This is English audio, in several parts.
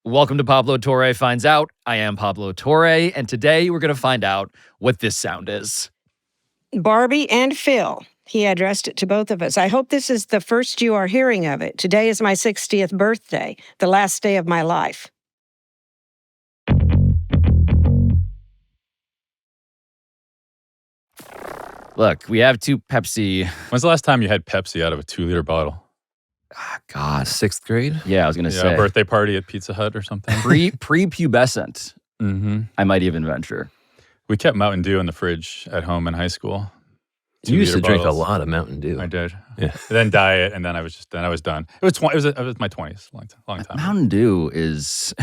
Welcome to Pablo Torre Finds Out. I am Pablo Torre, and today we're going to find out what this sound is. Barbie and Phil. He addressed it to both of us. I hope this is the first you are hearing of it. Today is my 60th birthday, the last day of my life. Look, we have two Pepsi. When's the last time you had Pepsi out of a 2-liter bottle? God. 6th grade? Yeah, I was going to say. A birthday party at Pizza Hut or something? Prepubescent. I might even venture. We kept Mountain Dew in the fridge at home in high school. You used to 2-liter drink a bottles. lot of Mountain Dew. I did. Yeah. Then diet, and then I was done. It was my 20s, long time. Mountain Dew is...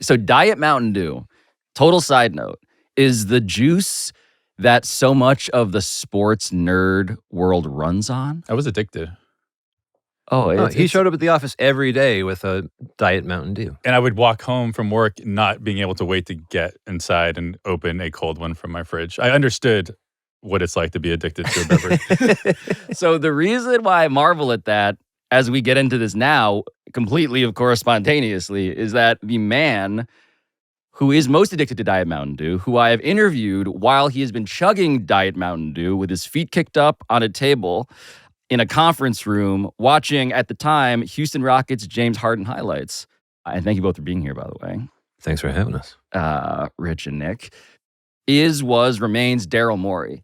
So Diet Mountain Dew, total side note, is the juice that so much of the sports nerd world runs on. I was addicted. He showed up at the office every day with a Diet Mountain Dew. And I would walk home from work not being able to wait to get inside and open a cold one from my fridge. I understood what it's like to be addicted to a beverage. So the reason why I marvel at that, as we get into this now, completely, of course, spontaneously, is that the man who is most addicted to Diet Mountain Dew, who I have interviewed while he has been chugging Diet Mountain Dew with his feet kicked up on a table in a conference room, watching, at the time, Houston Rockets James Harden highlights. And thank you both for being here, by the way. Thanks for having us. Rich and Nick. Remains Daryl Morey.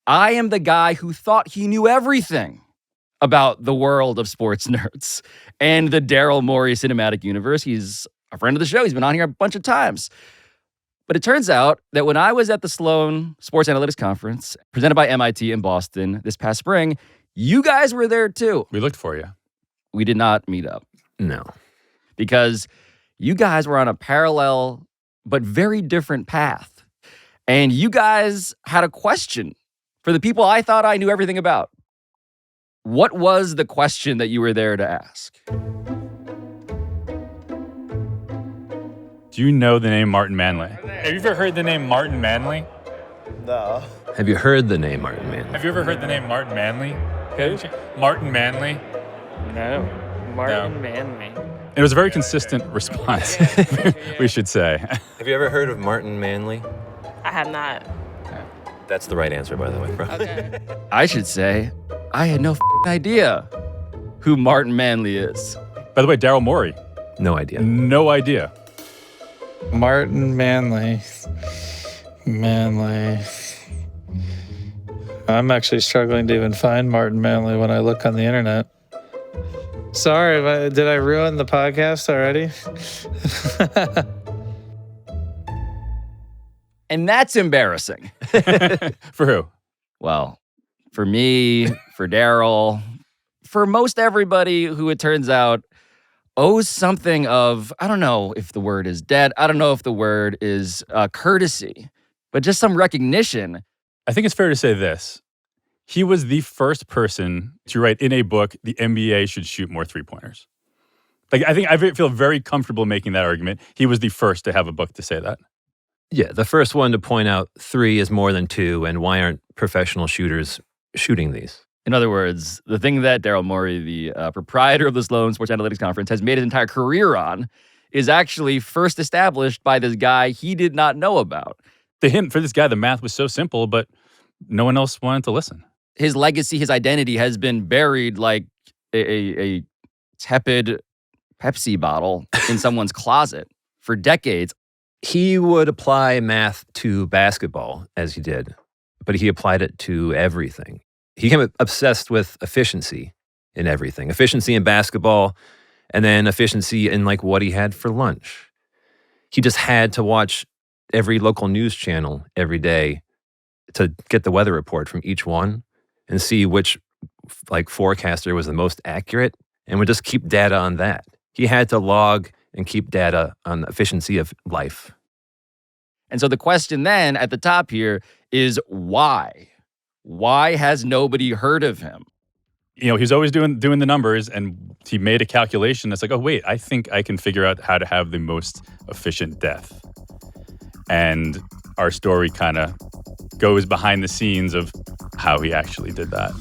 I am the guy who thought he knew everything about the world of sports nerds and the Daryl Morey cinematic universe. He's a friend of the show. He's been on here a bunch of times. But it turns out that when I was at the Sloan Sports Analytics Conference, presented by MIT in Boston this past spring, you guys were there too. We looked for you. We did not meet up. No. Because you guys were on a parallel but very different path. And you guys had a question for the people I thought I knew everything about. What was the question that you were there to ask? Do you know the name Martin Manley? Have you ever heard the name Martin Manley? No. Have you heard the name Martin Manley? Have you ever heard the name Martin Manley? Martin Manley? No. Martin No. Manley. It was a very consistent response, we should say. Have you ever heard of Martin Manley? I have not. That's the right answer, by the way, bro. Okay. I should say, I had no idea who Martin Manley is. By the way, Daryl Morey, No idea. no idea. Martin Manley. I'm actually struggling to even find Martin Manley when I look on the internet. Sorry, did I ruin the podcast already? And that's embarrassing. For who? Well, for me, for Daryl, for most everybody who it turns out owes something of, I don't know if the word is debt, I don't know if the word is courtesy, but just some recognition. I think it's fair to say this. He was the first person to write in a book, the NBA should shoot more three-pointers. I feel very comfortable making that argument. He was the first to have a book to say that. Yeah, the first one to point out 3 is more than 2, and why aren't professional shooters shooting these? In other words, the thing that Daryl Morey, the proprietor of the Sloan Sports Analytics Conference, has made his entire career on is actually first established by this guy he did not know about. To him, for this guy, the math was so simple, but no one else wanted to listen. His legacy, his identity has been buried like a tepid Pepsi bottle in someone's closet for decades. He would apply math to basketball, as he did, but he applied it to everything. He became obsessed with efficiency in everything. Efficiency in basketball, and then efficiency in like what he had for lunch. He just had to watch every local news channel every day to get the weather report from each one and see which like forecaster was the most accurate, and would just keep data on that. He had to log and keep data on the efficiency of life. And so the question then at the top here is why? Why has nobody heard of him? You know, he's always doing the numbers, and he made a calculation that's like, oh, wait, I think I can figure out how to have the most efficient death. And our story kind of goes behind the scenes of how he actually did that.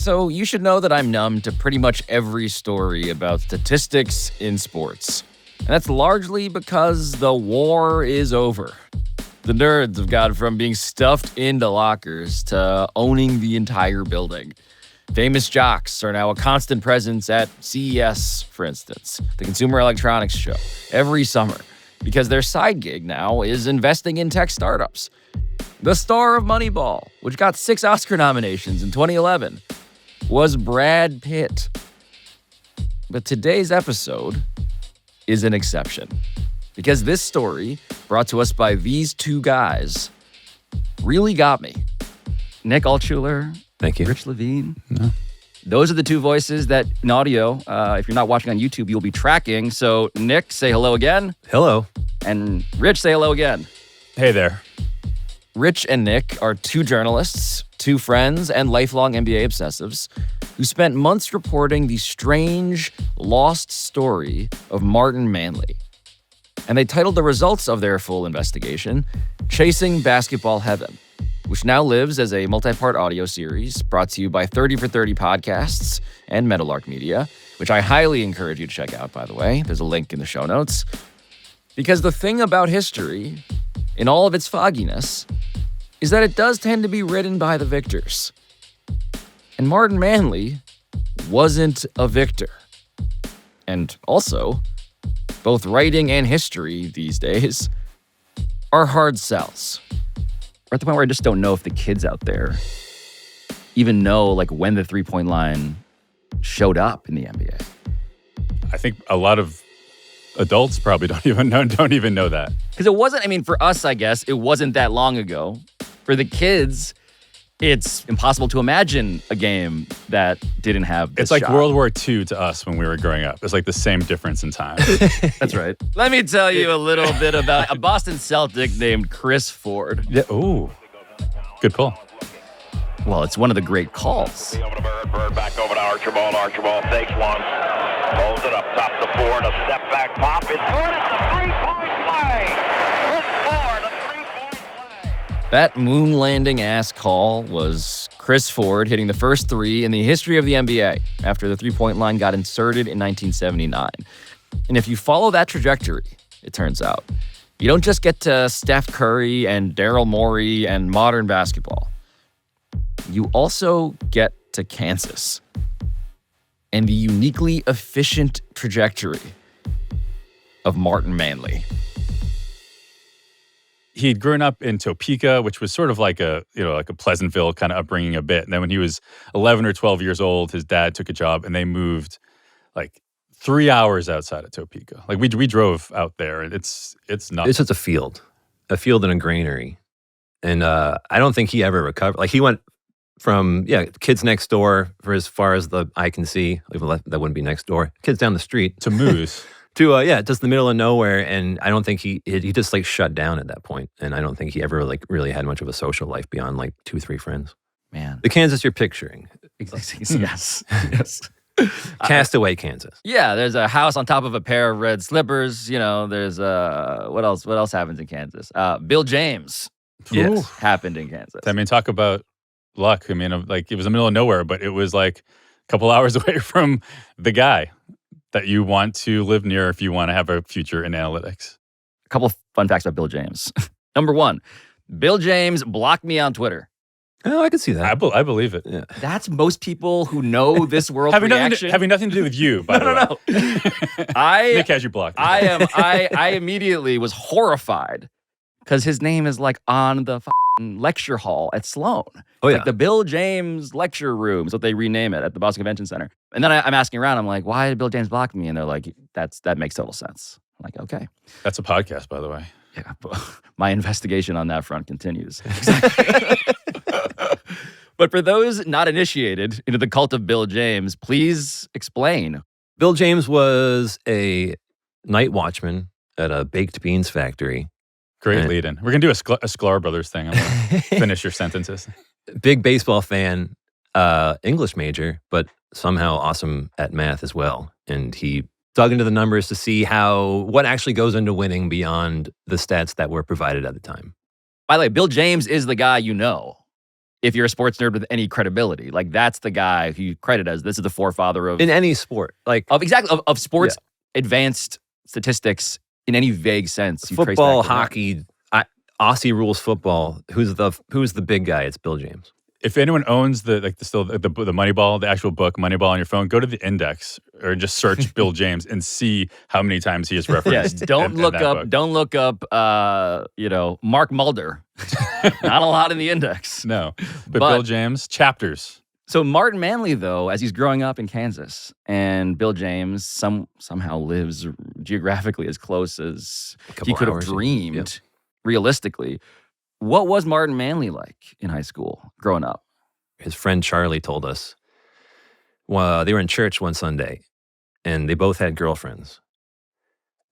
So you should know that I'm numb to pretty much every story about statistics in sports. And that's largely because the war is over. The nerds have gone from being stuffed into lockers to owning the entire building. Famous jocks are now a constant presence at CES, for instance, the Consumer Electronics Show, every summer, because their side gig now is investing in tech startups. The star of Moneyball, which got 6 Oscar nominations in 2011, was Brad Pitt. But today's episode is an exception, because this story, brought to us by these two guys, really got me. Nick Altschuller. Thank you. Rich Levine. No. Those are the two voices that in audio, if you're not watching on YouTube, you'll be tracking. So Nick, say hello again. Hello. And Rich, say hello again. Hey there. Rich and Nick are two journalists, two friends, and lifelong NBA obsessives who spent months reporting the strange, lost story of Martin Manley. And they titled the results of their full investigation, Chasing Basketball Heaven, which now lives as a multi-part audio series brought to you by 30 for 30 podcasts and Meadowlark Media, which I highly encourage you to check out, by the way. There's a link in the show notes. Because the thing about history, in all of its fogginess, is that it does tend to be written by the victors. And Martin Manley wasn't a victor. And also, both writing and history these days are hard sells. We're at the point where I just don't know if the kids out there even know like when the three-point line showed up in the NBA. I think a lot of adults probably don't even know that. Because it wasn't, I mean, for us, I guess, it wasn't that long ago. For the kids, it's impossible to imagine a game that didn't have this It's like shot. World War II to us when we were growing up. It's like the same difference in time. That's right. Let me tell you a little bit about a Boston Celtic named Chris Ford. Yeah. Ooh. Good pull. Well, it's one of the great calls. Over to Bird back over to Archibald. Archibald takes one, holds it up, top to Ford, a step back pop. It's good. It's a three-point play. Chris Ford, a three-point play. That moon landing ass call was Chris Ford hitting the first three in the history of the NBA after the three-point line got inserted in 1979. And if you follow that trajectory, it turns out, you don't just get to Steph Curry and Daryl Morey and modern basketball. You also get to Kansas and the uniquely efficient trajectory of Martin Manley. He'd grown up in Topeka, which was sort of like a Pleasantville kind of upbringing a bit. And then when he was 11 or 12 years old, his dad took a job and they moved like 3 hours outside of Topeka. Like we drove out there and it's nuts. It's just a field and a granary. And I don't think he ever recovered. Like he went from, kids next door for as far as the eye can see. Even that wouldn't be next door. Kids down the street. to Moose. To, just the middle of nowhere. And I don't think he just like shut down at that point. And I don't think he ever like really had much of a social life beyond like 2-3 friends. Man. The Kansas you're picturing. Yes. Castaway Kansas. Yeah, there's a house on top of a pair of red slippers. You know, there's what else? What else happens in Kansas? Bill James Yes. happened in Kansas. I mean, talk about luck. I mean, like it was the middle of nowhere, but it was like a couple hours away from the guy that you want to live near if you want to have a future in analytics. A couple of fun facts about Bill James. Number one, Bill James blocked me on Twitter. Oh, I could see that. I believe it. Yeah. That's most people who know this world Having reaction. nothing to do with you, by the way. Nick has you blocked. I immediately was horrified because his name is like on the lecture hall at Sloan. Oh, yeah. Like the Bill James lecture room is what they rename it at the Boston Convention Center. And then I'm asking around, I'm like, why did Bill James block me? And they're like, that makes total sense. I'm like, okay. That's a podcast, by the way. Yeah, but my investigation on that front continues. But for those not initiated into the cult of Bill James, please explain. Bill James was a night watchman at a baked beans factory. Great lead-in. We're going to do a Sklar Brothers thing. I'm going to finish your sentences. Big baseball fan, English major, but somehow awesome at math as well. And he dug into the numbers to see what actually goes into winning beyond the stats that were provided at the time. By the way, Bill James is the guy you know. if you're a sports nerd with any credibility. Like, that's the guy who you credit as this is the forefather of In any sport. Like of sports advanced statistics in any vague sense. You trace football, back to that. hockey, Aussie rules football. Who's the big guy? It's Bill James. If anyone owns the Moneyball, the actual book Moneyball on your phone, go to the index or just search Bill James and see how many times he is referenced. Yes, don't look up Mark Mulder. Not a lot in the index. No, but Bill James chapters. So Martin Manley, though, as he's growing up in Kansas, and Bill James somehow lives geographically as close as he could have dreamed, realistically. What was Martin Manley like in high school growing up? His friend Charlie told us, well, they were in church one Sunday, and they both had girlfriends.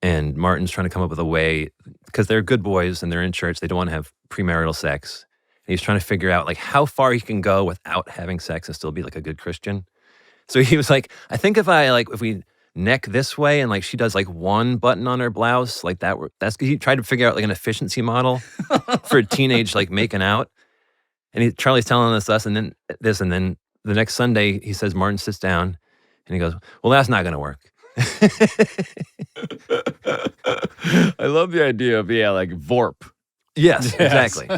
And Martin's trying to come up with a way, because they're good boys and they're in church, they don't want to have premarital sex. And he's trying to figure out like how far he can go without having sex and still be like a good Christian. So he was like, I think if we neck this way and like she does like one button on her blouse, like he tried to figure out like an efficiency model for a teenage like making out. And Charlie's telling us and then the next Sunday he says Martin sits down and he goes, well, that's not going to work. I love the idea of like VORP. Yes, exactly.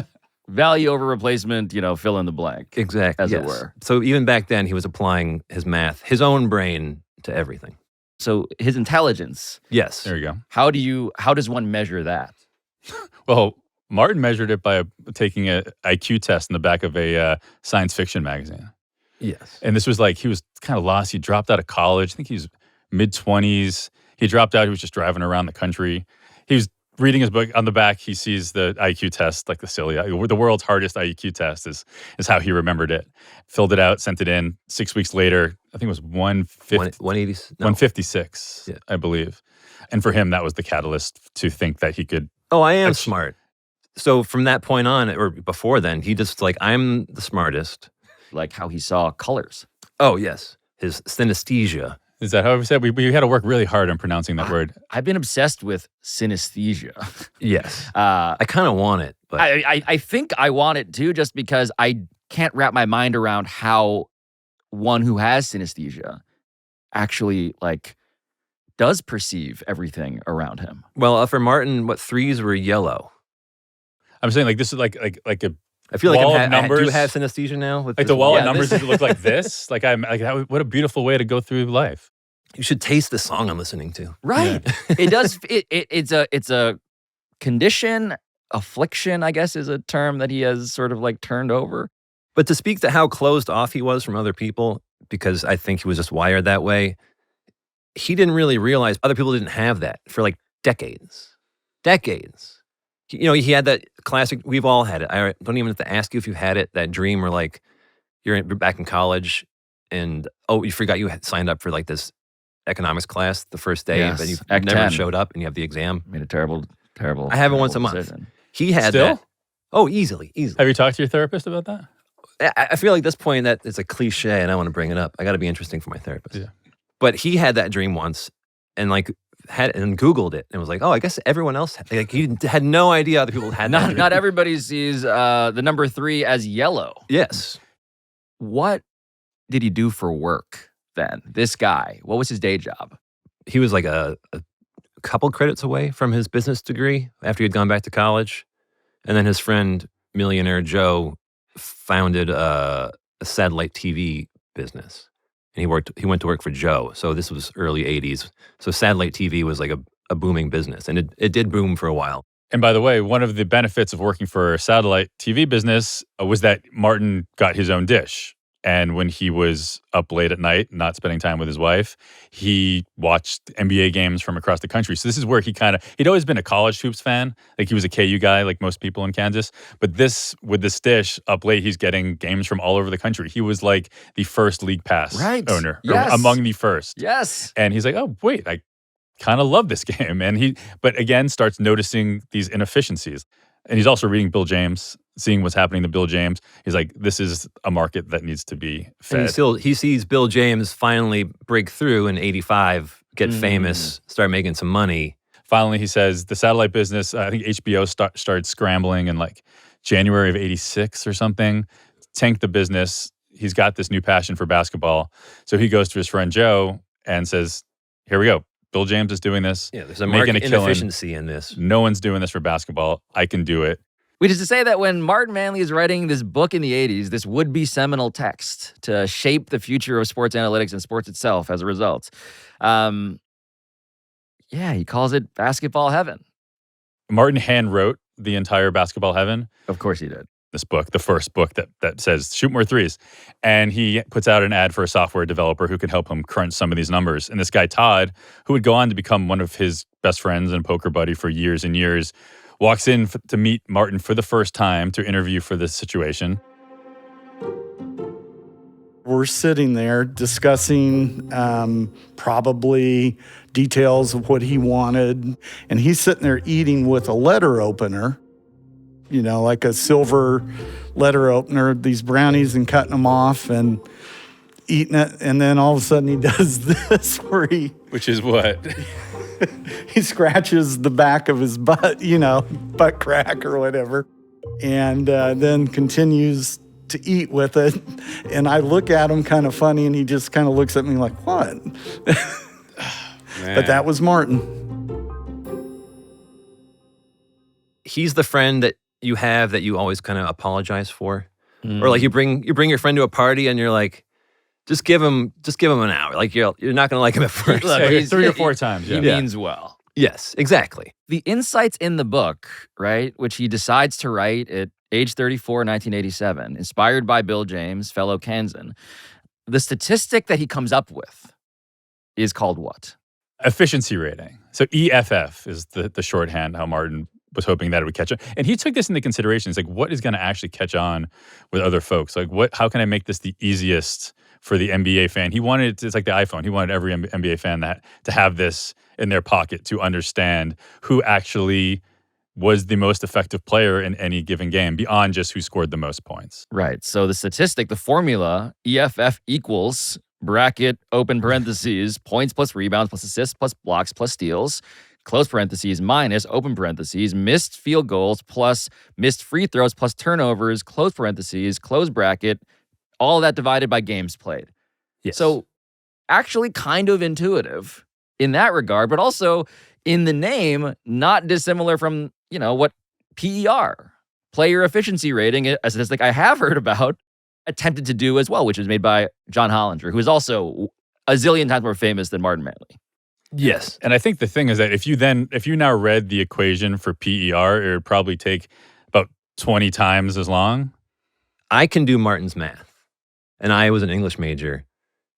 Value over replacement, fill in the blank. Exactly. As it were. So even back then he was applying his math, his own brain to everything. So his intelligence. Yes. There you go. How does one measure that? Well, Martin measured it by taking an IQ test in the back of a science fiction magazine. Yes. And this was like, he was kind of lost. He dropped out of college. I think he was mid-20s. He dropped out. He was just driving around the country. He was reading his book. On the back, he sees the IQ test, like the world's hardest IQ test is how he remembered it. Filled it out, sent it in. 6 weeks later, I think it was 156, I believe. And for him, that was the catalyst to think that he could. Oh, I am smart. So from that point on, or before then, he just like, I'm the smartest. Like how he saw colors. Oh, yes. His synesthesia. Is that how we said? We had to work really hard on pronouncing that word. I've been obsessed with synesthesia. Yes. I kind of want it. But I think I want it too, just because I can't wrap my mind around how one who has synesthesia actually like does perceive everything around him. Well, for Martin, what threes were yellow. I'm saying like this is like a. I feel like wall of numbers. Do you have synesthesia now? Like the wall of numbers, does it look like this? Like what a beautiful way to go through life. You should taste the song I'm listening to. Right. Yeah. It does. It's a condition, affliction, I guess, is a term that he has sort of like turned over. But to speak to how closed off he was from other people, because I think he was just wired that way, he didn't really realize other people didn't have that for like decades. Decades. He had that classic, we've all had it. I don't even have to ask you if you had it, that dream where like you're back in college and, you forgot you had signed up for like this economics class the first day, but you never showed up and you have the exam. Made a terrible. I have it once a month. He had that. Oh, easily. Have you talked to your therapist about that? I feel like at this point that it's a cliche and I want to bring it up. I got to be interesting for my therapist. Yeah. But he had that dream once and like and Googled it and was like, oh, I guess everyone else like he had no idea other people had that. Not everybody sees the number 3 as yellow. Yes. What did he do for work then? This guy, what was his day job? He was like a couple credits away from his business degree after he had gone back to college. And then his friend, millionaire Joe, founded a satellite TV business. And he went to work for Joe. So this was early 80s. So satellite TV was like a booming business. And it did boom for a while. And by the way, one of the benefits of working for a satellite TV business was that Martin got his own dish. And when he was up late at night, not spending time with his wife, he watched NBA games from across the country. So this is where he'd always been a college hoops fan. Like he was a KU guy, like most people in Kansas. But with this dish, up late, he's getting games from all over the country. He was like the first League Pass owner, yes. or among the first. Yes. And he's like, oh, wait, I kind of love this game. And but again, starts noticing these inefficiencies. And he's also reading Bill James, seeing what's happening to Bill James. He's like, this is a market that needs to be fed. And he sees Bill James finally break through in 85, get famous, start making some money. Finally, he says, the satellite business, I think HBO started scrambling in like January of 86 or something. tanked the business. He's got this new passion for basketball. So he goes to his friend Joe and says, here we go. Bill James is doing this. Yeah, there's a making market a killing. inefficiency in this. No one's doing this for basketball. I can do it. Which is to say that when Martin Manley is writing this book in the 80s, this would-be seminal text to shape the future of sports analytics and sports itself as a result, he calls it basketball heaven. Martin hand wrote the entire Basketball Heaven. Of course he did. This book, the first book that says shoot more threes. And he puts out an ad for a software developer who can help him crunch some of these numbers. And this guy, Todd, who would go on to become one of his best friends and poker buddy for years and years, walks in to meet Martin for the first time to interview for this situation. We're sitting there discussing probably details of what he wanted. And he's sitting there eating with a letter opener, like a silver letter opener, these brownies, and cutting them off and eating it. And then all of a sudden he does this where Which is what? he scratches the back of his butt, butt crack or whatever, and then continues to eat with it. And I look at him kind of funny, and he just kind of looks at me like, what? But that was Martin. He's the friend that you have that you always kind of apologize for. Or like you bring your friend to a party and you're like, just give him an hour. Like you're not going to like him at first. Look, Yeah, 3 or 4 times. He means well. Yes, exactly. The insights in the book, right, which he decides to write at age 34, 1987, inspired by Bill James, fellow Kansan, the statistic that he comes up with is called what? Efficiency rating. So EFF is the shorthand, how Martin was hoping that it would catch on. And he took this into consideration. He's like, what is going to actually catch on with other folks? Like, how can I make this the easiest for the NBA fan? He wanted, it's like the iPhone. He wanted every NBA fan to have this in their pocket to understand who actually was the most effective player in any given game beyond just who scored the most points. Right. So the statistic, the formula, EFF equals bracket, open parentheses, points plus rebounds plus assists plus blocks plus steals, close parentheses, minus, open parentheses, missed field goals plus missed free throws plus turnovers, close parentheses, close bracket, all that divided by games played. Yes. So actually kind of intuitive in that regard, but also in the name, not dissimilar from, what PER, player efficiency rating, a statistic I have heard about, attempted to do as well, which was made by John Hollinger, who is also a zillion times more famous than Martin Manley. Yes. And I think the thing is that if you now read the equation for PER, it would probably take about 20 times as long. I can do Martin's math. And I was an English major,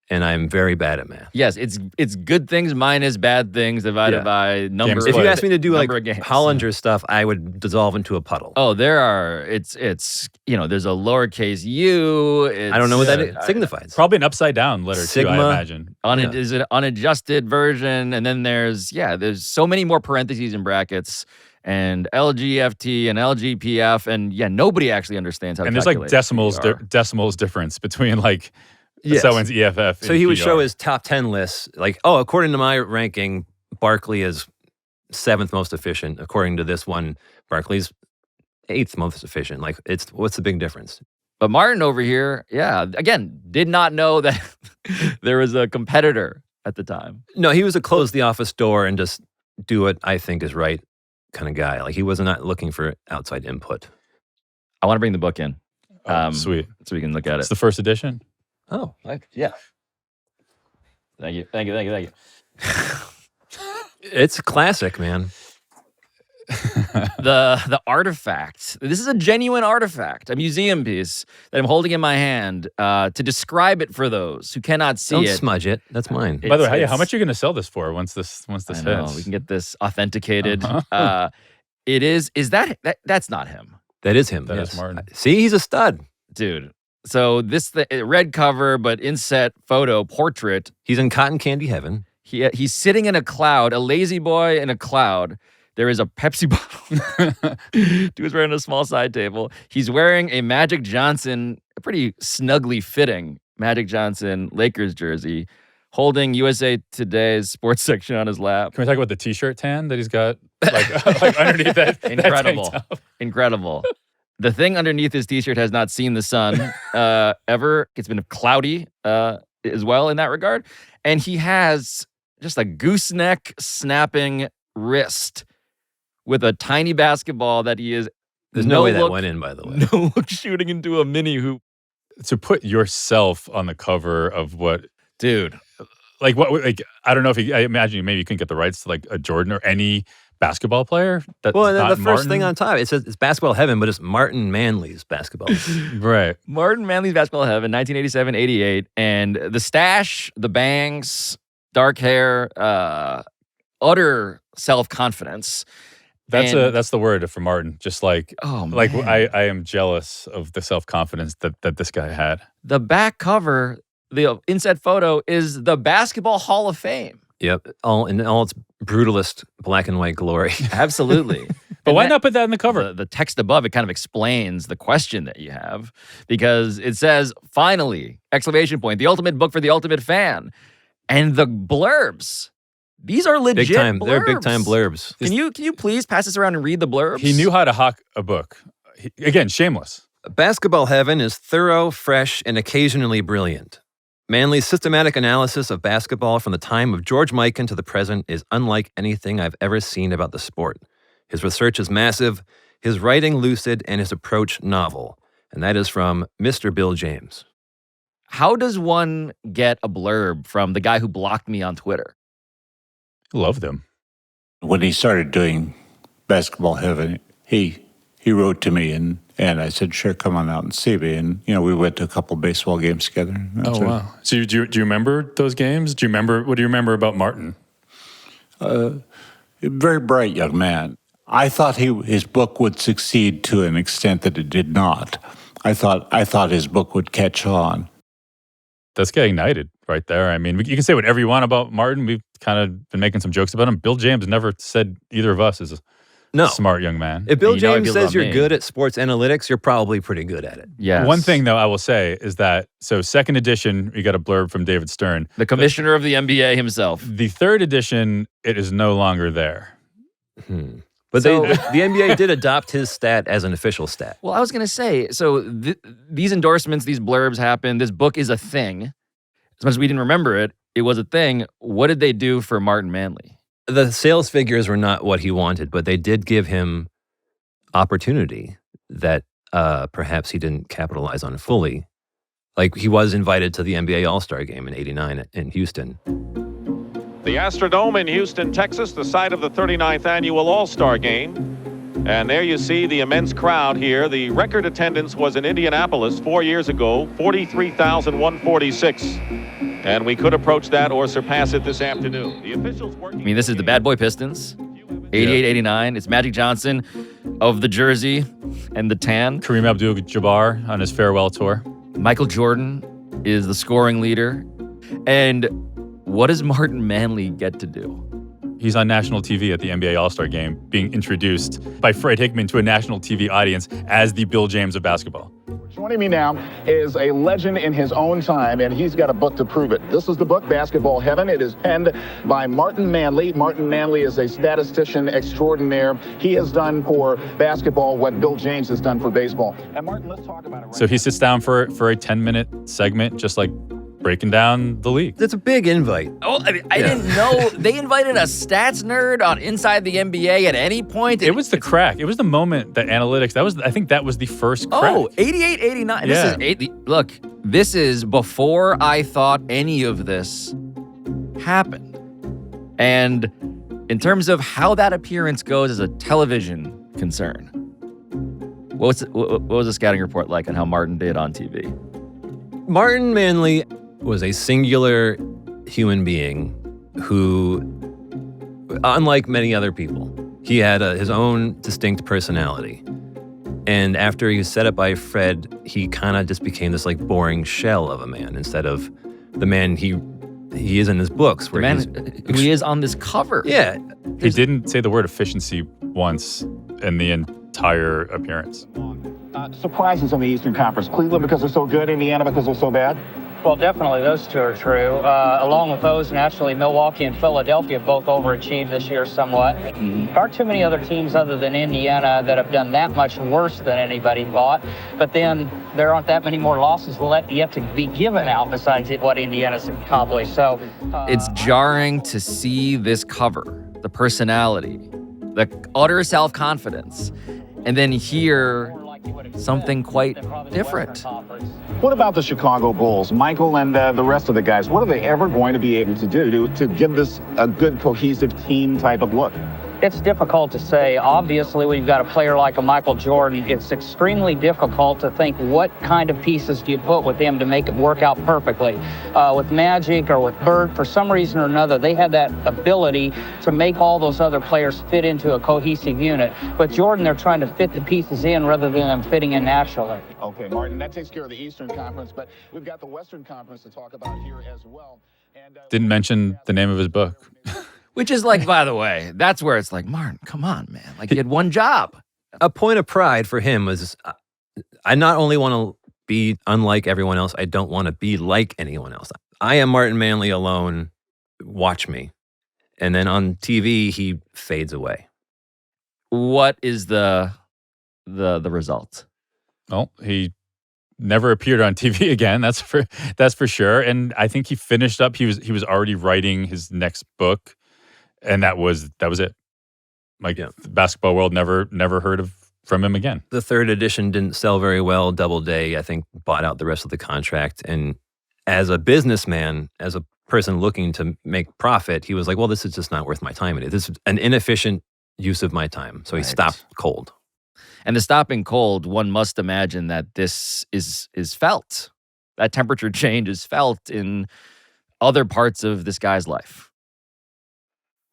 and I'm very bad at math. Yes, it's good things minus bad things divided by number. If you asked me to do like games. Hollinger stuff, I would dissolve into a puddle. Oh, it's there's a lowercase u. I don't know what that signifies. Probably an upside down letter Sigma. too, I imagine. Is it unadjusted version? And then there's so many more parentheses and brackets. And LGFT and LGPF, and nobody actually understands how to calculate. And there's like decimals difference between like someone's EFF. So he would show his top 10 lists, like, according to my ranking, Barkley is 7th most efficient. According to this one, Barkley's 8th most efficient. Like, what's the big difference? But Martin over here, again, did not know that there was a competitor at the time. No, he was a close the office door and just do what I think is right kind of guy. Like, he was not looking for outside input. I want to bring the book in. Sweet. So we can look at It's it. the first edition. Oh, Yeah. Thank you. It's a classic, man. The artifact. This is a genuine artifact, a museum piece that I'm holding in my hand to describe it for those who cannot see Don't it. smudge it. That's mine. By the way, how much are you going to sell this for once this I hits? know, we can get this authenticated. Uh-huh. It is that's not him, That is him. That is yes. Martin. See, he's a stud. dude. So this red cover, but inset photo portrait. He's in cotton candy heaven. He's sitting in a cloud, a lazy boy in a cloud. There is a Pepsi bottle. Dude is wearing a small side table. He's wearing a Magic Johnson, a pretty snugly fitting Magic Johnson Lakers jersey, holding USA Today's sports section on his lap. Can we talk about the t-shirt tan that he's got like underneath that? Incredible. That tank top? Incredible. The thing underneath his t-shirt has not seen the sun ever. It's been cloudy as well in that regard. And he has just a gooseneck snapping wrist with a tiny basketball that he is There's no way that went in, by the way. no look shooting into a mini hoop. To put yourself on the cover of what, Dude. like what, like I don't know if I imagine maybe you couldn't get the rights to like a Jordan or any basketball player. Well, and then the first thing on top, it says it's basketball heaven, but it's Martin Manley's basketball. Right. Martin Manley's basketball heaven, 1987-88. And the stash, the bangs, dark hair, utter self-confidence. That's the word for Martin. Just like, man. I am jealous of the self-confidence that this guy had. The back cover, the inset photo, is the Basketball Hall of Fame. Yep, in all its brutalist black and white glory. Absolutely. But why not put that in the cover? The text above, it kind of explains the question that you have, because it says, finally, ! The ultimate book for the ultimate fan. And the blurbs. These are legit Big time. blurbs. They're big time blurbs. Can you please pass this around and read the blurbs? He knew how to hawk a book. Again, shameless. Basketball heaven is thorough, fresh, and occasionally brilliant. Manley's systematic analysis of basketball from the time of George Mikan to the present is unlike anything I've ever seen about the sport. His research is massive, his writing lucid, and his approach novel. And that is from Mr. Bill James. How does one get a blurb from the guy who blocked me on Twitter? Loved him. When he started doing Basketball Heaven, he wrote to me and I said, sure, come on out and see me. And, we went to a couple baseball games together. Oh, wow. So do you remember those games? What do you remember about Martin? Very bright young man. I thought his book would succeed to an extent that it did not. I thought his book would catch on. That's getting ignited right there. I mean, you can say whatever you want about Martin. We've kind of been making some jokes about him. Bill James never said either of us is a smart young man. If Bill James says you're good at sports analytics, you're probably pretty good at it. Yes. One thing, though, I will say is that, so second edition, we got a blurb from David Stern. The commissioner of the NBA himself. The third edition, it is no longer there. But the NBA did adopt his stat as an official stat. Well, I was going to say, so these endorsements, these blurbs happen. This book is a thing. As much as we didn't remember it, it was a thing. What did they do for Martin Manley? The sales figures were not what he wanted, but they did give him opportunity that perhaps he didn't capitalize on fully. Like, he was invited to the NBA All-Star Game in '89 in Houston. The Astrodome in Houston, Texas, the site of the 39th annual All-Star Game. And there you see the immense crowd here. The record attendance was in Indianapolis 4 years ago, 43,146. And we could approach that or surpass it this afternoon. The officials working. I mean, this is the Bad Boy Pistons, 88-89. It's Magic Johnson of the jersey and the tan. Kareem Abdul-Jabbar on his farewell tour. Michael Jordan is the scoring leader. And what does Martin Manley get to do? He's on national TV at the NBA All-Star Game, being introduced by Fred Hickman to a national TV audience as the Bill James of basketball. Joining me now is a legend in his own time, and he's got a book to prove it. This is the book, Basketball Heaven. It is penned by Martin Manley. Martin Manley is a statistician extraordinaire. He has done for basketball what Bill James has done for baseball. And Martin, let's talk about it right So he sits down for a 10-minute segment, just like breaking down the league. That's a big invite. Oh, I didn't know they invited a stats nerd on Inside the NBA at any point. It was the crack. It was the moment that analytics, I think that was the first crack. Oh, 88-89. Yeah. Look, this is before I thought any of this happened. And in terms of how that appearance goes as a television concern, what was the scouting report like on how Martin did on TV? Martin Manley was a singular human being who, unlike many other people, he had his own distinct personality. And after he was set up by Fred, he kind of just became this like boring shell of a man instead of the man he is in his books. Where he is on this cover. Yeah. He didn't say the word efficiency once in the entire appearance. Surprises in the Eastern Conference. Cleveland because they're so good, Indiana because they're so bad? Well, definitely those two are true. Along with those, naturally, Milwaukee and Philadelphia both overachieved this year somewhat. There aren't too many other teams other than Indiana that have done that much worse than anybody thought. But then there aren't that many more losses yet to be given out besides what Indiana's accomplished. So It's jarring to see this cover, the personality, the utter self-confidence, and then hear something quite different. What about the Chicago Bulls, Michael and the rest of the guys? What are they ever going to be able to do to give this a good, cohesive team type of look? It's difficult to say. Obviously, when you've got a player like a Michael Jordan, it's extremely difficult to think what kind of pieces do you put with him to make it work out perfectly. With Magic or with Bird, for some reason or another, they had that ability to make all those other players fit into a cohesive unit. But Jordan, they're trying to fit the pieces in rather than them fitting in naturally. Okay, Martin, that takes care of the Eastern Conference, but we've got the Western Conference to talk about here as well. And, Didn't mention the name of his book. Which is like, by the way, that's where it's like, Martin, come on, man. Like, he had one job. A point of pride for him was, I not only want to be unlike everyone else, I don't want to be like anyone else. I am Martin Manley alone. Watch me. And then on TV, he fades away. What is the result? Well, he never appeared on TV again. That's for sure. And I think he finished up. He was already writing his next book. And that was it. Like, the basketball world never heard from him again. The third edition didn't sell very well. Doubleday, I think, bought out the rest of the contract. And as a businessman, as a person looking to make profit, he was like, well, this is just not worth my time. This is an inefficient use of my time. So he stopped cold. And the stopping cold, one must imagine that this is felt. That temperature change is felt in other parts of this guy's life.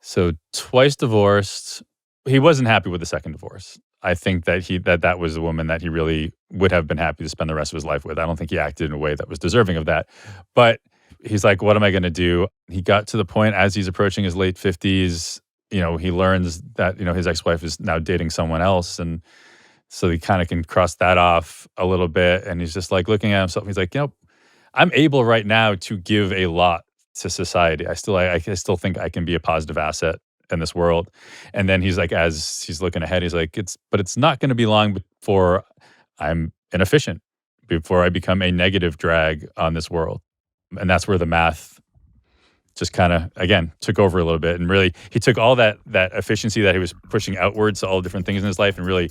So twice divorced. He wasn't happy with the second divorce. I think that that was a woman that he really would have been happy to spend the rest of his life with. I don't think he acted in a way that was deserving of that. But he's like, what am I going to do? He got to the point as he's approaching his late 50s, he learns that, his ex-wife is now dating someone else. And so he kind of can cross that off a little bit. And he's just like looking at himself. He's like, I'm able right now to give a lot to society. I still think I can be a positive asset in this world. And then he's like, as he's looking ahead, he's like, it's not going to be long before I'm inefficient, before I become a negative drag on this world. And that's where the math just kind of, again, took over a little bit. And really, he took all that efficiency that he was pushing outwards to all different things in his life and really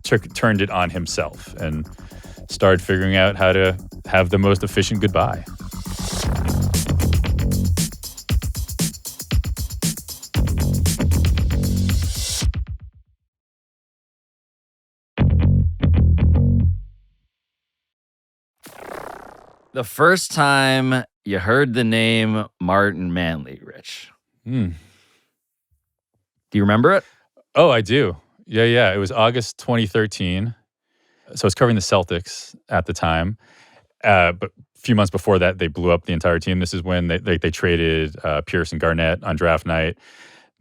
turned it on himself and started figuring out how to have the most efficient goodbye. The first time you heard the name Martin Manley, Rich. Do you remember it? Oh, I do. Yeah. It was August 2013. So I was covering the Celtics at the time. But a few months before that, they blew up the entire team. This is when they traded Pierce and Garnett on draft night.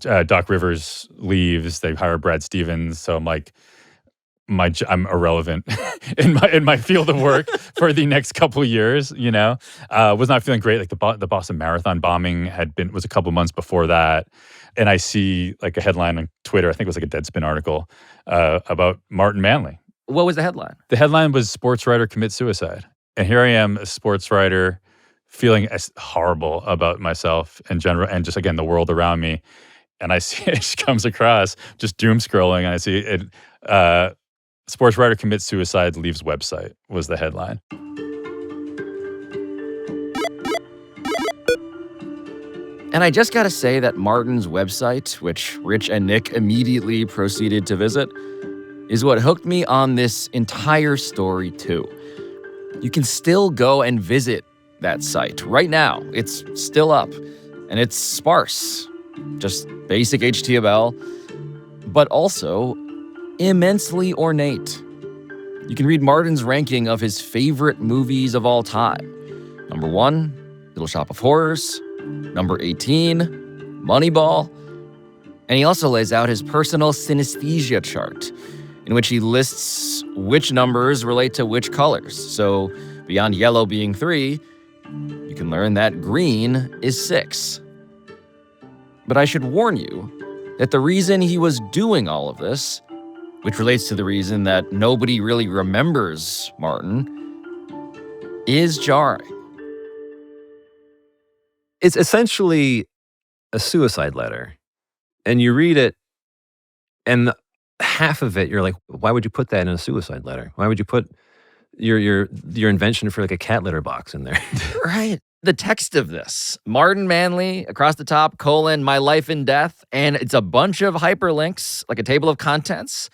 Doc Rivers leaves. They hire Brad Stevens. So I'm like, I'm irrelevant in my field of work for the next couple of years. Was not feeling great. Like the Boston Marathon bombing was a couple months before that, and I see like a headline on Twitter. I think it was like a Deadspin article about Martin Manley. What was the headline? The headline was "Sports Writer Commits Suicide," and here I am, a sports writer, feeling horrible about myself in general, and just again the world around me. And I see it comes across just doom scrolling, and I see it. Sports writer commits suicide, leaves website was the headline. And I just gotta say that Martin's website, which Rich and Nick immediately proceeded to visit, is what hooked me on this entire story too. You can still go and visit that site right now. It's still up, and it's sparse, just basic HTML, but also immensely ornate. You can read Martin's ranking of his favorite movies of all time. Number 1, Little Shop of Horrors. Number 18, Moneyball. And he also lays out his personal synesthesia chart, in which he lists which numbers relate to which colors. So beyond yellow being 3, you can learn that green is 6. But I should warn you that the reason he was doing all of this, which relates to the reason that nobody really remembers Martin, is jarring. It's essentially a suicide letter. And you read it, and half of it, you're like, why would you put that in a suicide letter? Why would you put your invention for like a cat litter box in there? Right. The text of this, Martin Manley, across the top, : my life and death, and it's a bunch of hyperlinks, like a table of contents,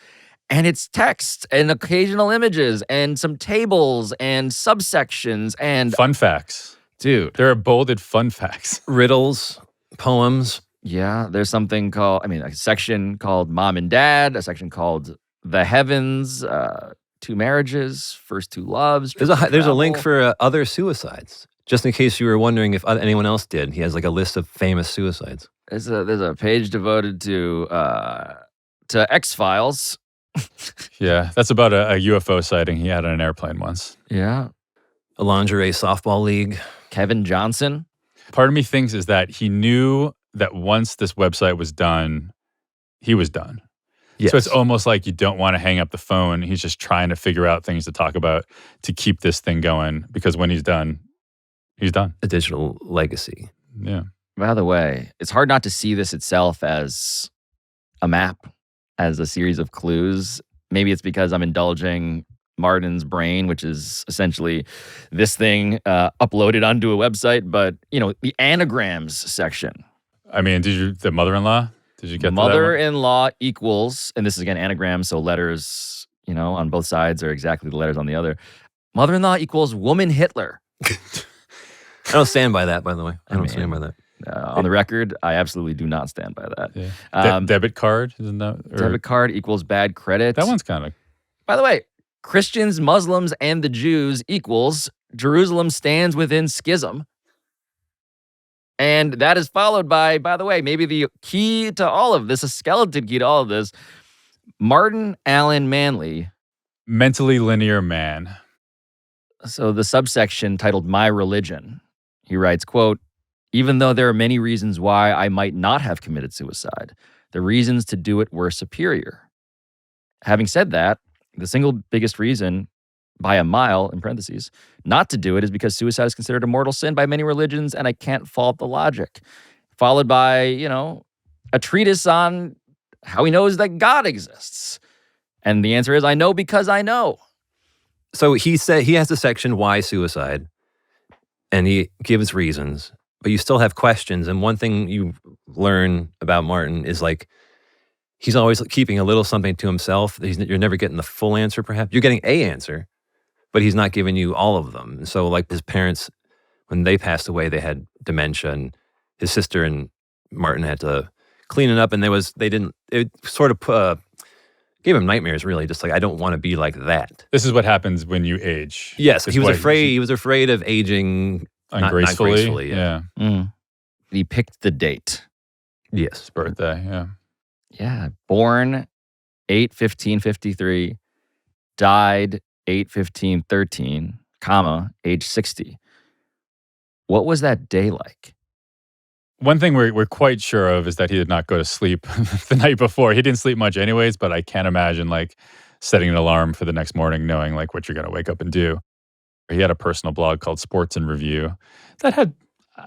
and it's text and occasional images and some tables and subsections and Fun facts. dude. There are bolded fun facts. Riddles, poems. Yeah, there's something called, a section called Mom and Dad, a section called The Heavens, 2 marriages, first 2 loves. There's a link for other suicides, just in case you were wondering if anyone else did. He has like a list of famous suicides. There's a page devoted to X-Files. Yeah, that's about a UFO sighting he had on an airplane once. Yeah. A lingerie softball league. Kevin Johnson. Part of me thinks is that he knew that once this website was done, he was done. Yes. So it's almost like you don't want to hang up the phone. He's just trying to figure out things to talk about to keep this thing going, because when he's done, he's done. A digital legacy. Yeah. By the way, it's hard not to see this itself as a map, as a series of clues. Maybe it's because I'm indulging Martin's brain, which is essentially this thing uploaded onto a website, but, the anagrams section. The mother-in-law? Did you get mother-in-law equals, and this is again anagrams, so letters, on both sides are exactly the letters on the other. Mother-in-law equals woman Hitler. I don't stand by that, by the way. I don't stand by that. On the record, I absolutely do not stand by that. Yeah. Debit card? Isn't that? Debit card equals bad credit. That one's kind of... By the way, Christians, Muslims, and the Jews equals Jerusalem stands within schism. And that is followed by the way, maybe the key to all of this, a skeleton key to all of this, Martin Allen Manley. Mentally linear man. So the subsection titled My Religion, he writes, quote, even though there are many reasons why I might not have committed suicide, the reasons to do it were superior. Having said that, the single biggest reason, by a mile, in parentheses, not to do it is because suicide is considered a mortal sin by many religions, and I can't fault the logic. Followed by, a treatise on how he knows that God exists. And the answer is, I know because I know. So he said he has a section, Why Suicide, and he gives reasons, but you still have questions. And one thing you learn about Martin is like, he's always keeping a little something to himself. You're never getting the full answer, perhaps. You're getting an answer, but he's not giving you all of them. And so like his parents, when they passed away, they had dementia, and his sister and Martin had to clean it up, and it sort of gave him nightmares, really. Just like, I don't want to be like that. This is what happens when you age. Yes, he was afraid of aging ungracefully. Not gracefully, yeah. Mm. He picked the date. Yes. His birthday, yeah. Yeah, born 8/15/53, died 8/15/13, age 60. What was that day like? One thing we're quite sure of is that he did not go to sleep the night before. He didn't sleep much anyways, but I can't imagine like setting an alarm for the next morning knowing like what you're going to wake up and do. He had a personal blog called Sports and Review that had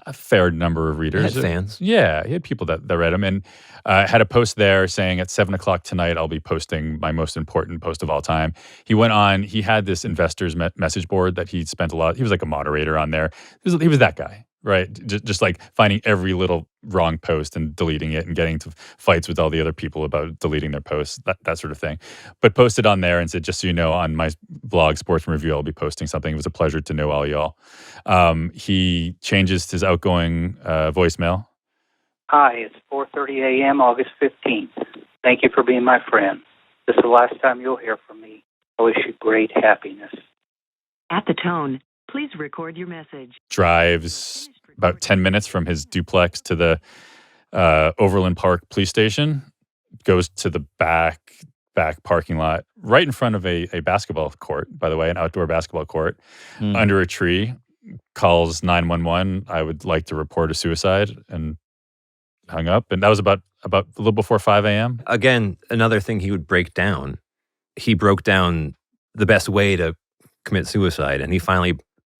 a fair number of readers. He had fans. Yeah, he had people that read him, and had a post there saying at 7:00 tonight I'll be posting my most important post of all time. He went on. He had this investors message board that he spent a lot. He was like a moderator on there. He was that guy, right? Just like finding every little wrong post and deleting it and getting to fights with all the other people about deleting their posts, that sort of thing. But posted on there and said, just so you know, on my blog, Sports and Review, I'll be posting something. It was a pleasure to know all y'all. He changes his outgoing voicemail. Hi, it's 4:30 a.m., August 15th. Thank you for being my friend. This is the last time you'll hear from me. I wish you great happiness. At the tone, please record your message. Drives about 10 minutes from his duplex to the Overland Park police station, goes to the back parking lot, right in front of a basketball court, by the way, an outdoor basketball court, under a tree, calls 911. I would like to report a suicide, and hung up. And that was about a little before 5 a.m. Again, another thing he would break down. He broke down the best way to commit suicide, and he finally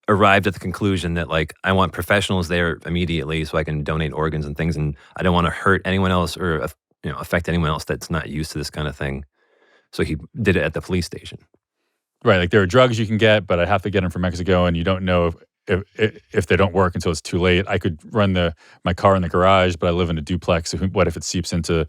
arrived at the conclusion that, like, I want professionals there immediately so I can donate organs and things, and I don't want to hurt anyone else or affect anyone else that's not used to this kind of thing. So he did it at the police station. Right, like there are drugs you can get, but I have to get them from Mexico, and you don't know if they don't work until it's too late. I could run my car in the garage, but I live in a duplex. So what if it seeps into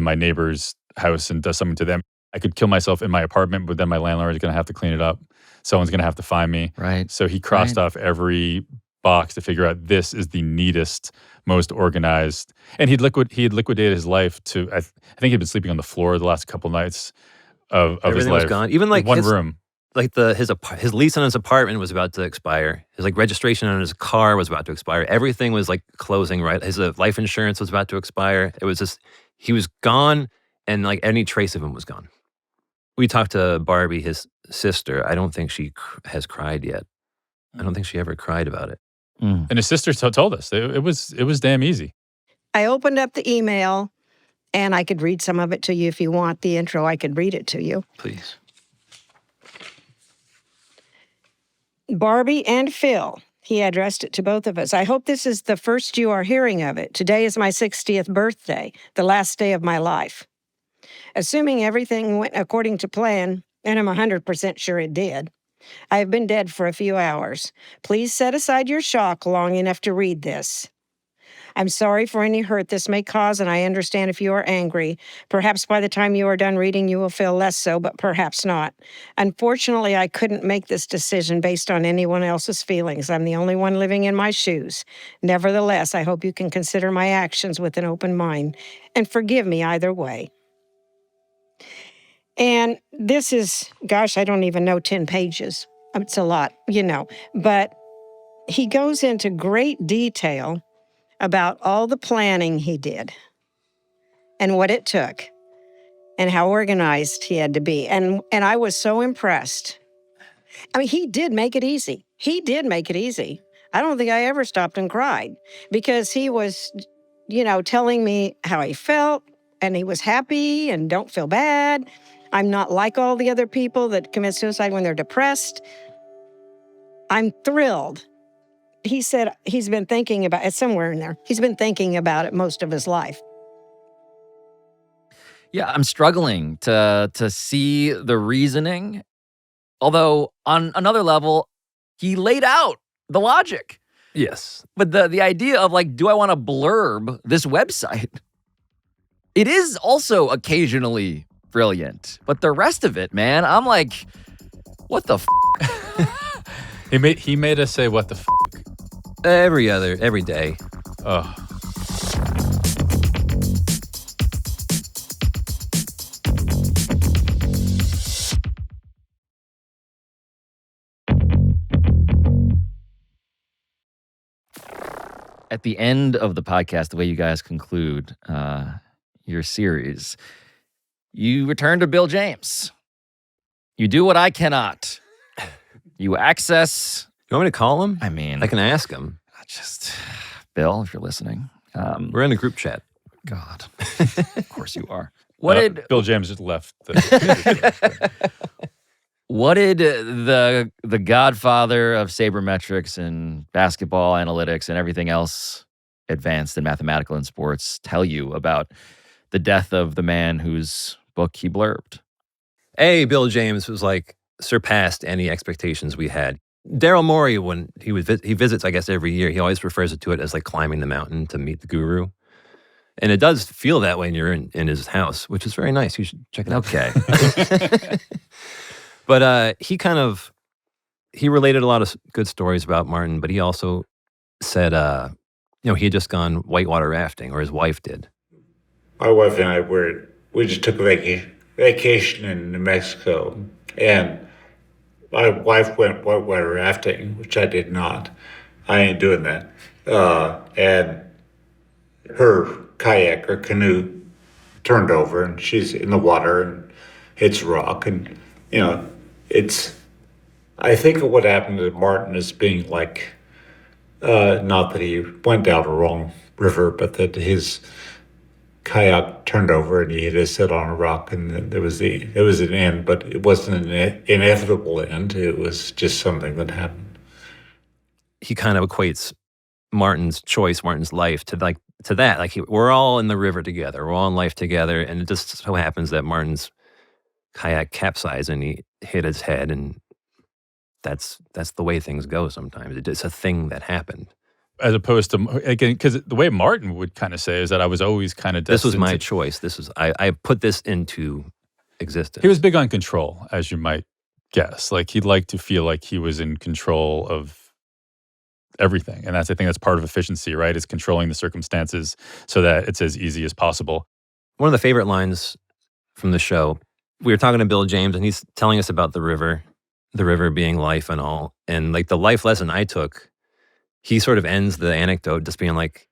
my neighbor's house and does something to them? I could kill myself in my apartment, but then my landlord is going to have to clean it up. Someone's going to have to find me. Right. So he crossed off every box to figure out this is the neatest, most organized. And he had liquidated his life to. I think he'd been sleeping on the floor the last couple nights of his Everything life. was gone. Even like one room. Like his lease on his apartment was about to expire. His registration on his car was about to expire. Everything was like closing. Right. His life insurance was about to expire. It was just he was gone, and like any trace of him was gone. We talked to Barbie, his sister. I don't think she has cried yet. I don't think she ever cried about it. And his sister told us it was damn easy. I opened up the email, and I could read some of it to you if you want the intro. I could read it to you. Please. Barbie and Phil. He addressed it to both of us. I hope this is the first you are hearing of it. Today is my 60th birthday, the last day of my life. Assuming everything went according to plan, and I'm 100% sure it did, I have been dead for a few hours. Please set aside your shock long enough to read this. I'm sorry for any hurt this may cause, and I understand if you are angry. Perhaps by the time you are done reading, you will feel less so, but perhaps not. Unfortunately, I couldn't make this decision based on anyone else's feelings. I'm the only one living in my shoes. Nevertheless, I hope you can consider my actions with an open mind and forgive me either way. And this is, gosh, I don't even know, 10 pages. It's a lot, But he goes into great detail about all the planning he did and what it took and how organized he had to be. And I was so impressed. I mean, he did make it easy. I don't think I ever stopped and cried because he was, telling me how he felt, and he was happy and don't feel bad. I'm not like all the other people that commit suicide when they're depressed. I'm thrilled. He said he's been thinking about it somewhere in there. He's been thinking about it most of his life. Yeah, I'm struggling to see the reasoning. Although on another level, he laid out the logic. Yes. But the idea of do I want to blurb this website? It is also occasionally brilliant. But the rest of it, man, I'm like, what the f***? He made us say what the f***. Every day. Oh. At the end of the podcast, the way you guys conclude your series, you return to Bill James. You do what I cannot. You access... You want me to call him? I mean... I can ask him. Bill, if you're listening. We're in a group chat. God. Of course you are. What did... Bill James just left. What did the godfather of sabermetrics and basketball analytics and everything else advanced in mathematical and sports tell you about the death of the man whose book he blurbed? Bill James was surpassed any expectations we had. Daryl Morey, when he visits, I guess, every year, he always refers to it as climbing the mountain to meet the guru. And it does feel that way when you're in his house, which is very nice. You should check it out. Okay. But he related a lot of good stories about Martin, but he also said, he had just gone whitewater rafting, or his wife did. My wife and I we just took a vacation in New Mexico, and my wife went whitewater rafting, which I did not. I ain't doing that. And her kayak or canoe turned over, and she's in the water and hits a rock, and it's I think of what happened to Martin as being like, not that he went down a wrong river, but that his kayak turned over and he hit his head on a rock, and then there was an end, but it wasn't an inevitable end. It was just something that happened. He kind of equates Martin's choice, Martin's life to that. Like we're all in the river together. We're all in life together. And it just so happens that Martin's kayak capsized and he hit his head. And that's the way things go sometimes. It's a thing that happened. As opposed to, again, because the way Martin would kind of say is that I was always kind of destined. This was my choice. I put this into existence. He was big on control, as you might guess. Like he'd like to feel like he was in control of everything. And I think that's part of efficiency, right? Is controlling the circumstances so that it's as easy as possible. One of the favorite lines from the show, we were talking to Bill James and he's telling us about the river being life and all. And like the life lesson I took, he sort of ends the anecdote just being like,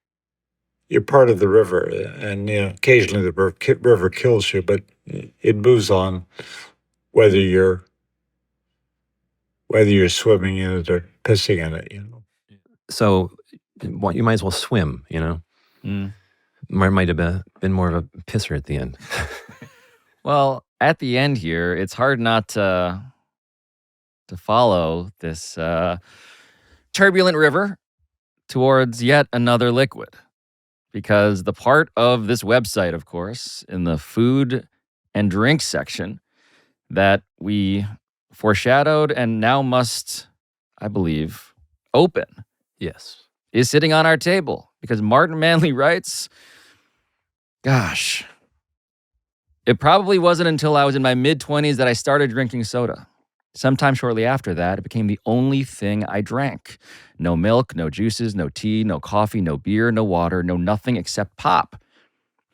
you're part of the river, and occasionally the river kills you, but it moves on whether you're swimming in it or pissing in it, So you might as well swim, Might have been more of a pisser at the end. Well, at the end here, it's hard not to follow this turbulent river towards yet another liquid. Because the part of this website, of course, in the food and drink section that we foreshadowed and now must, I believe, open. Yes. Is sitting on our table. Because Martin Manley writes, gosh, it probably wasn't until I was in my mid-20s that I started drinking soda. Sometime shortly after that, it became the only thing I drank. No milk, no juices, no tea, no coffee, no beer, no water, no nothing except pop.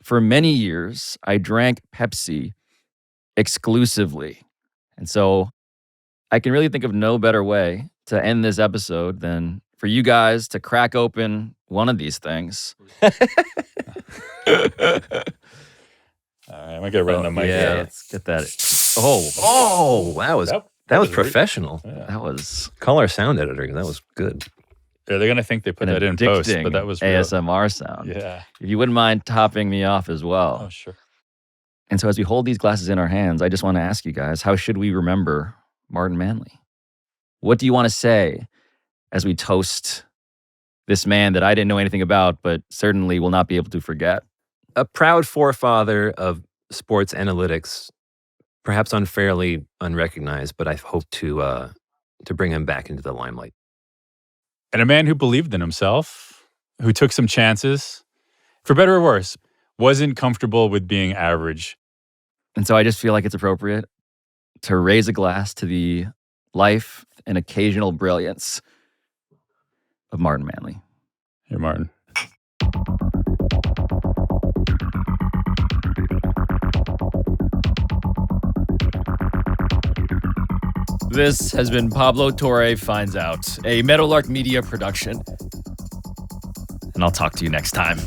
For many years, I drank Pepsi exclusively. And so I can really think of no better way to end this episode than for you guys to crack open one of these things. All right, I'm going to get rid of the mic here. Let's get that. That was professional. Yeah. That was call our sound editor. That was good. Yeah, they're gonna think they put that in post, but that was real. ASMR sound. Yeah. If you wouldn't mind topping me off as well. Oh, sure. And so as we hold these glasses in our hands, I just want to ask you guys, how should we remember Martin Manley? What do you want to say as we toast this man that I didn't know anything about, but certainly will not be able to forget? A proud forefather of sports analytics, perhaps unfairly unrecognized, but I hope to bring him back into the limelight. And a man who believed in himself, who took some chances, for better or worse, wasn't comfortable with being average. And so I just feel like it's appropriate to raise a glass to the life and occasional brilliance of Martin Manley. Here, Martin. This has been Pablo Torre Finds Out, a Meadowlark Media production. And I'll talk to you next time.